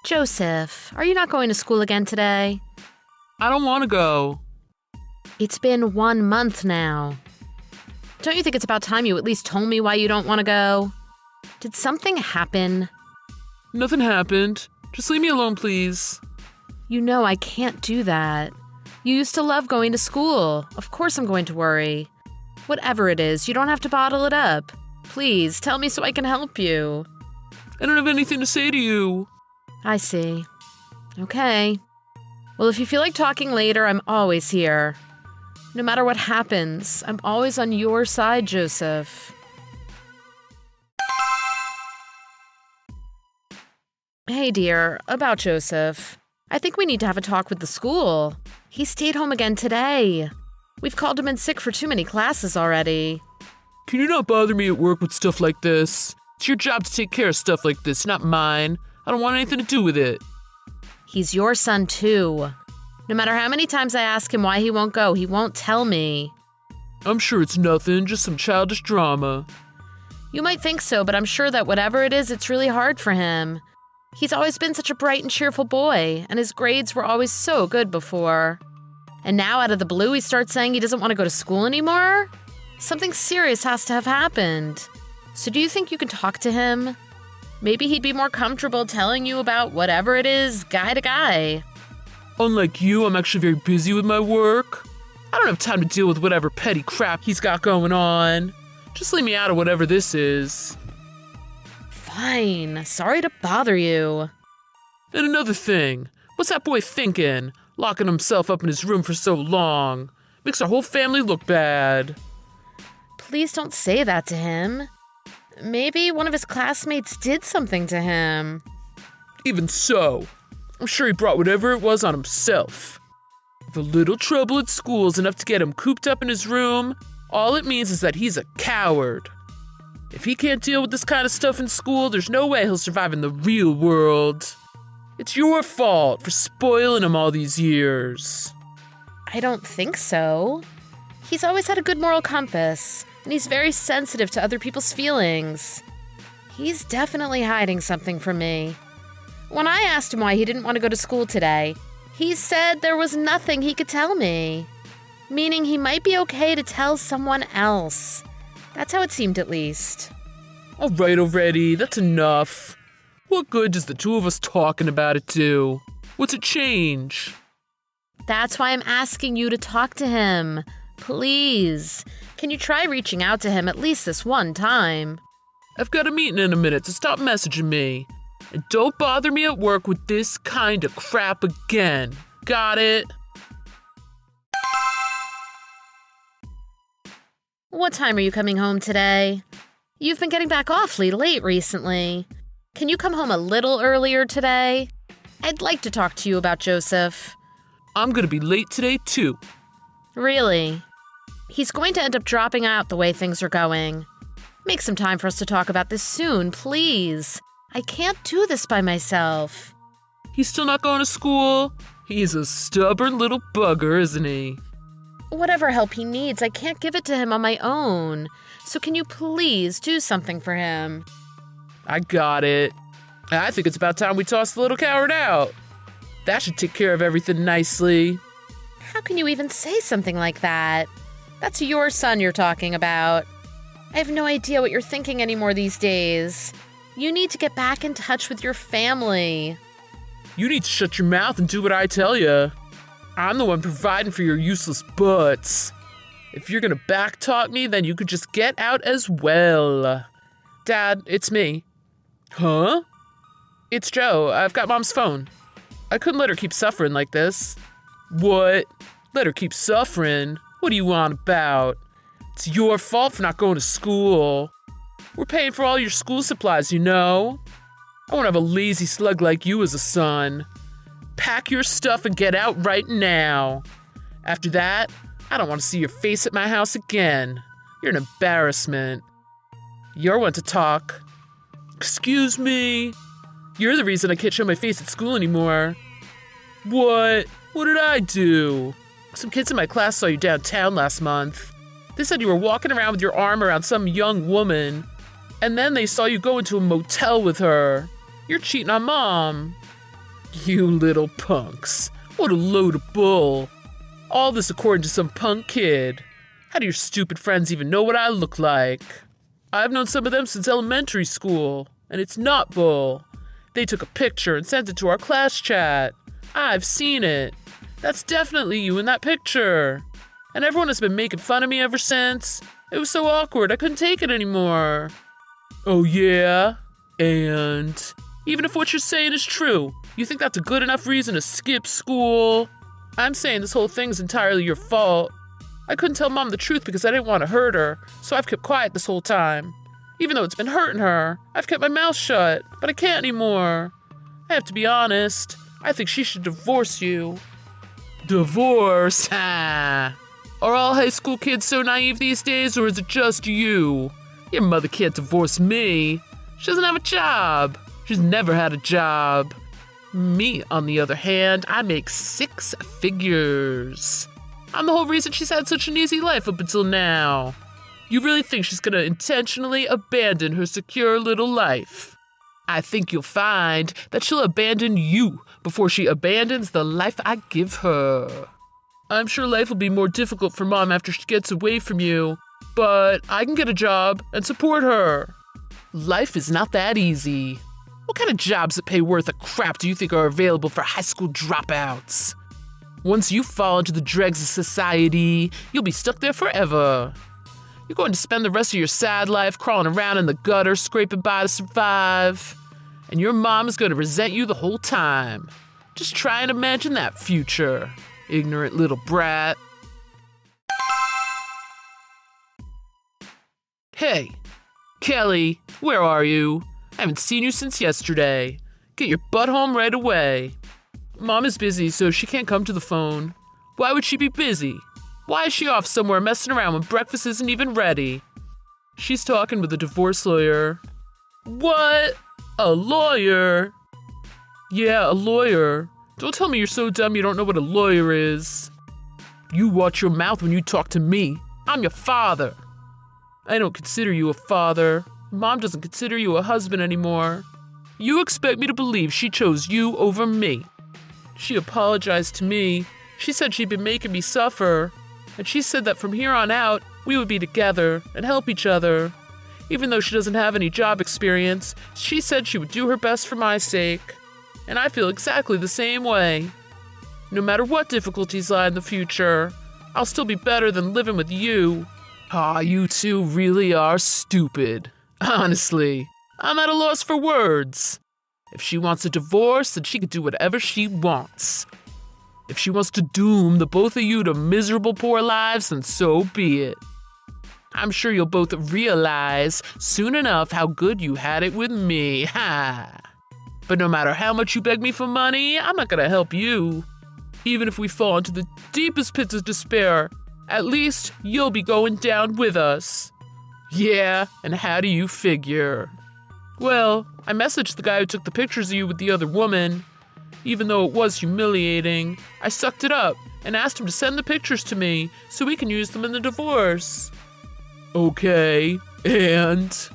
Joseph, are you not going to school again today? I don't want to go. It's been 1 month now. Don't you think it's about time you at least told me why you don't want to go? Did something happen? Nothing happened. Just leave me alone, please. You know I can't do that. You used to love going to school. Of course I'm going to worry. Whatever it is, you don't have to bottle it up. Please, tell me so I can help you. I don't have anything to say to you. I see. Okay. Well, if you feel like talking later, I'm always here. No matter what happens, I'm always on your side, Joseph. Hey, dear, about Joseph. I think we need to have a talk with the school. He stayed home again today. We've called him in sick for too many classes already. Can you not bother me at work with stuff like this? It's your job to take care of stuff like this, not mine. I don't want anything to do with it. He's your son, too. No matter how many times I ask him why he won't go, he won't tell me. I'm sure it's nothing, just some childish drama. You might think so, but I'm sure that whatever it is, it's really hard for him. He's always been such a bright and cheerful boy, and his grades were always so good before. And now, out of the blue, he starts saying he doesn't want to go to school anymore? Something serious has to have happened. So do you think you can talk to him? Maybe he'd be more comfortable telling you about whatever it is, guy to guy. Unlike you, I'm actually very busy with my work. I don't have time to deal with whatever petty crap he's got going on. Just leave me out of whatever this is. Fine. Sorry to bother you. And another thing, what's that boy thinking? Locking himself up in his room for so long. Makes our whole family look bad. Please don't say that to him. Maybe one of his classmates did something to him. Even so, I'm sure he brought whatever it was on himself. If a little trouble at school is enough to get him cooped up in his room, all it means is that he's a coward. If he can't deal with this kind of stuff in school, there's no way he'll survive in the real world. It's your fault for spoiling him all these years. I don't think so. He's always had a good moral compass, and he's very sensitive to other people's feelings. He's definitely hiding something from me. When I asked him why he didn't want to go to school today, he said there was nothing he could tell me. Meaning he might be okay to tell someone else. That's how it seemed, at least. All right already, that's enough. What good does the two of us talking about it do? What's it change? That's why I'm asking you to talk to him. Please. Can you try reaching out to him at least this one time? I've got a meeting in a minute, so stop messaging me. And don't bother me at work with this kind of crap again. Got it? What time are you coming home today? You've been getting back awfully late recently. Can you come home a little earlier today? I'd like to talk to you about Joseph. I'm gonna be late today, too. Really? He's going to end up dropping out the way things are going. Make some time for us to talk about this soon, please. I can't do this by myself. He's still not going to school? He's a stubborn little bugger, isn't he? Whatever help he needs, I can't give it to him on my own. So can you please do something for him? I got it. I think it's about time we toss the little coward out. That should take care of everything nicely. How can you even say something like that? That's your son you're talking about. I have no idea what you're thinking anymore these days. You need to get back in touch with your family. You need to shut your mouth and do what I tell you. I'm the one providing for your useless butts. If you're gonna backtalk me, then you could just get out as well. Dad, it's me. Huh? It's Joe. I've got Mom's phone. I couldn't let her keep suffering like this. What? Let her keep suffering? What do you want about? It's your fault for not going to school. We're paying for all your school supplies, you know. I won't have a lazy slug like you as a son. Pack your stuff and get out right now. After that, I don't want to see your face at my house again. You're an embarrassment. You're one to talk. Excuse me? You're the reason I can't show my face at school anymore. What? What did I do? Some kids in my class saw you downtown last month. They said you were walking around with your arm around some young woman. And then they saw you go into a motel with her. You're cheating on Mom. You little punks. What a load of bull. All this according to some punk kid. How do your stupid friends even know what I look like? I've known some of them since elementary school, and it's not bull. They took a picture and sent it to our class chat. I've seen it. That's definitely you in that picture. And everyone has been making fun of me ever since. It was so awkward, I couldn't take it anymore. Oh yeah? And even if what you're saying is true, you think that's a good enough reason to skip school? I'm saying this whole thing's entirely your fault. I couldn't tell Mom the truth because I didn't want to hurt her, so I've kept quiet this whole time. Even though it's been hurting her, I've kept my mouth shut, but I can't anymore. I have to be honest. I think she should divorce you. Divorce? Ha! Are all high school kids so naive these days, or is it just you? Your mother can't divorce me. She doesn't have a job. She's never had a job. Me, on the other hand, I make 6 figures. I'm the whole reason she's had such an easy life up until now. You really think she's gonna intentionally abandon her secure little life? I think you'll find that she'll abandon you before she abandons the life I give her. I'm sure life will be more difficult for Mom after she gets away from you, but I can get a job and support her. Life is not that easy. What kind of jobs that pay worth a crap do you think are available for high school dropouts? Once you fall into the dregs of society, you'll be stuck there forever. You're going to spend the rest of your sad life crawling around in the gutter, scraping by to survive. And your mom is going to resent you the whole time. Just try and imagine that future, ignorant little brat. Hey, Kelly, where are you? I haven't seen you since yesterday. Get your butt home right away. Mom is busy, so she can't come to the phone. Why would she be busy? Why is she off somewhere messing around when breakfast isn't even ready? She's talking with a divorce lawyer. What? A lawyer? Yeah, a lawyer. Don't tell me you're so dumb you don't know what a lawyer is. You watch your mouth when you talk to me. I'm your father. I don't consider you a father. Mom doesn't consider you a husband anymore. You expect me to believe she chose you over me. She apologized to me. She said she'd been making me suffer. And she said that from here on out, we would be together and help each other. Even though she doesn't have any job experience, she said she would do her best for my sake. And I feel exactly the same way. No matter what difficulties lie in the future, I'll still be better than living with you. Ah, you two really are stupid. Honestly, I'm at a loss for words. If she wants a divorce, then she can do whatever she wants. If she wants to doom the both of you to miserable poor lives, then so be it. I'm sure you'll both realize soon enough how good you had it with me, ha! But no matter how much you beg me for money, I'm not gonna help you. Even if we fall into the deepest pits of despair, at least you'll be going down with us. Yeah, and how do you figure? Well, I messaged the guy who took the pictures of you with the other woman. Even though it was humiliating, I sucked it up and asked him to send the pictures to me so we can use them in the divorce. Okay, and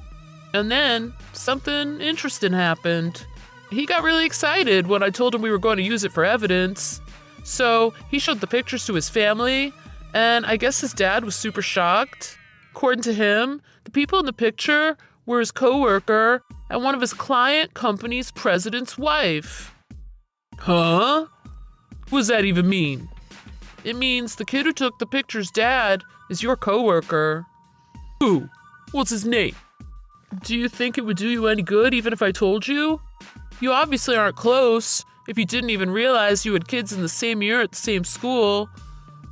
then something interesting happened. He got really excited when I told him we were going to use it for evidence. So he showed the pictures to his family, and I guess his dad was super shocked. According to him, the people in the picture were his coworker and one of his client company's president's wife. Huh? What does that even mean? It means the kid who took the picture's dad is your coworker. Who? What's his name? Do you think it would do you any good even if I told you? You obviously aren't close if you didn't even realize you had kids in the same year at the same school.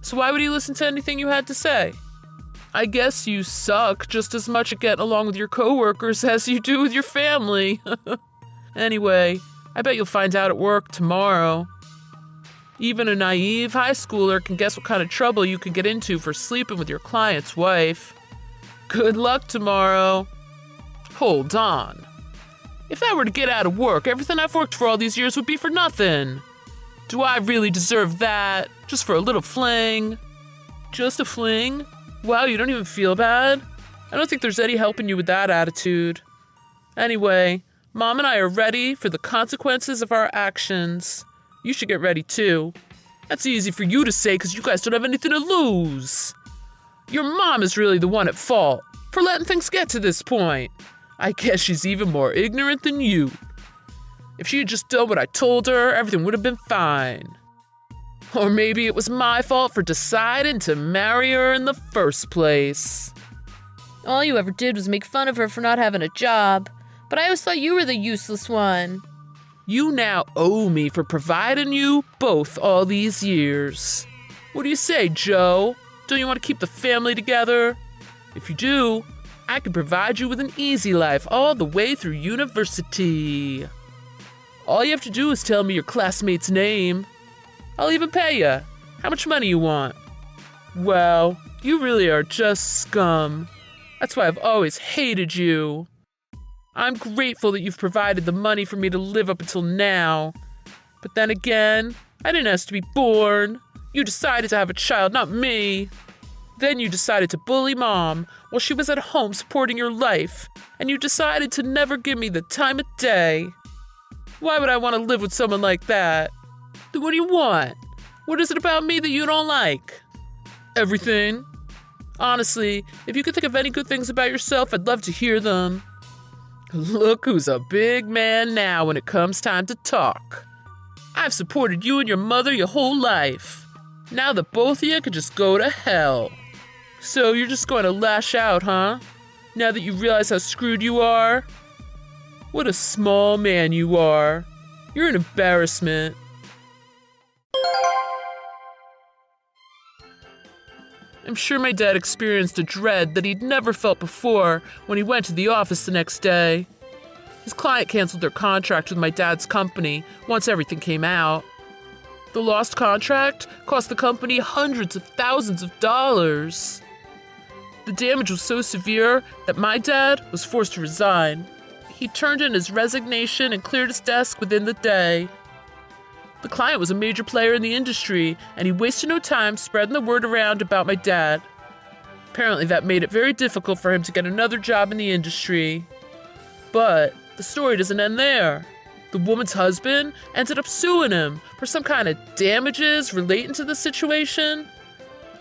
So why would he listen to anything you had to say? I guess you suck just as much at getting along with your coworkers as you do with your family. Anyway, I bet you'll find out at work tomorrow. Even a naive high schooler can guess what kind of trouble you could get into for sleeping with your client's wife. Good luck tomorrow. Hold on. If I were to get out of work, everything I've worked for all these years would be for nothing. Do I really deserve that? Just for a little fling? Just a fling? Wow, you don't even feel bad? I don't think there's any helping you with that attitude. Anyway, Mom and I are ready for the consequences of our actions. You should get ready too. That's easy for you to say because you guys don't have anything to lose. Your mom is really the one at fault for letting things get to this point. I guess she's even more ignorant than you. If she had just done what I told her, everything would have been fine. Or maybe it was my fault for deciding to marry her in the first place. All you ever did was make fun of her for not having a job, but I always thought you were the useless one. You now owe me for providing you both all these years. What do you say, Joe? Don't you want to keep the family together? If you do, I can provide you with an easy life all the way through university. All you have to do is tell me your classmate's name. I'll even pay you. How much money you want? Well, you really are just scum. That's why I've always hated you. I'm grateful that you've provided the money for me to live up until now. But then again, I didn't ask to be born. You decided to have a child, not me. Then you decided to bully Mom while she was at home supporting your life, and you decided to never give me the time of day. Why would I want to live with someone like that? Then what do you want? What is it about me that you don't like? Everything. Honestly, if you could think of any good things about yourself, I'd love to hear them. Look who's a big man now when it comes time to talk. I've supported you and your mother your whole life. Now that both of you could just go to hell. So you're just going to lash out, huh? Now that you realize how screwed you are? What a small man you are. You're an embarrassment. I'm sure my dad experienced a dread that he'd never felt before when he went to the office the next day. His client canceled their contract with my dad's company once everything came out. The lost contract cost the company hundreds of thousands of dollars. The damage was so severe that my dad was forced to resign. He turned in his resignation and cleared his desk within the day. The client was a major player in the industry, and he wasted no time spreading the word around about my dad. Apparently that made it very difficult for him to get another job in the industry. But the story doesn't end there. The woman's husband ended up suing him for some kind of damages relating to the situation.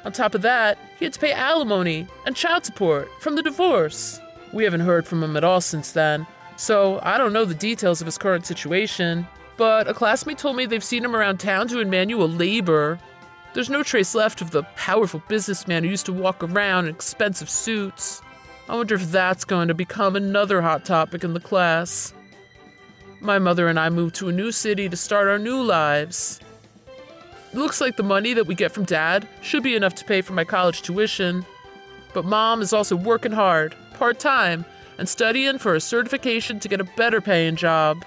On top of that, he had to pay alimony and child support from the divorce. We haven't heard from him at all since then, so I don't know the details of his current situation. But a classmate told me they've seen him around town doing manual labor. There's no trace left of the powerful businessman who used to walk around in expensive suits. I wonder if that's going to become another hot topic in the class. My mother and I moved to a new city to start our new lives. It looks like the money that we get from Dad should be enough to pay for my college tuition. But Mom is also working hard, part-time, and studying for a certification to get a better paying job.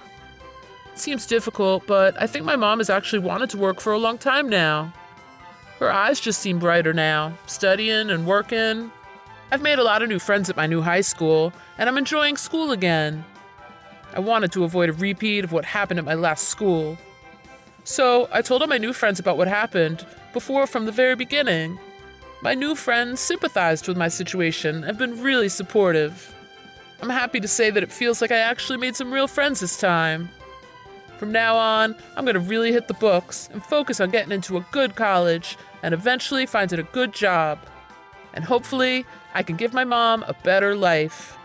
It seems difficult, but I think my mom has actually wanted to work for a long time now. Her eyes just seem brighter now, studying and working. I've made a lot of new friends at my new high school, and I'm enjoying school again. I wanted to avoid a repeat of what happened at my last school. So I told all my new friends about what happened before from the very beginning. My new friends sympathized with my situation and have been really supportive. I'm happy to say that it feels like I actually made some real friends this time. From now on, I'm going to really hit the books and focus on getting into a good college and eventually finding a good job. And hopefully, I can give my mom a better life.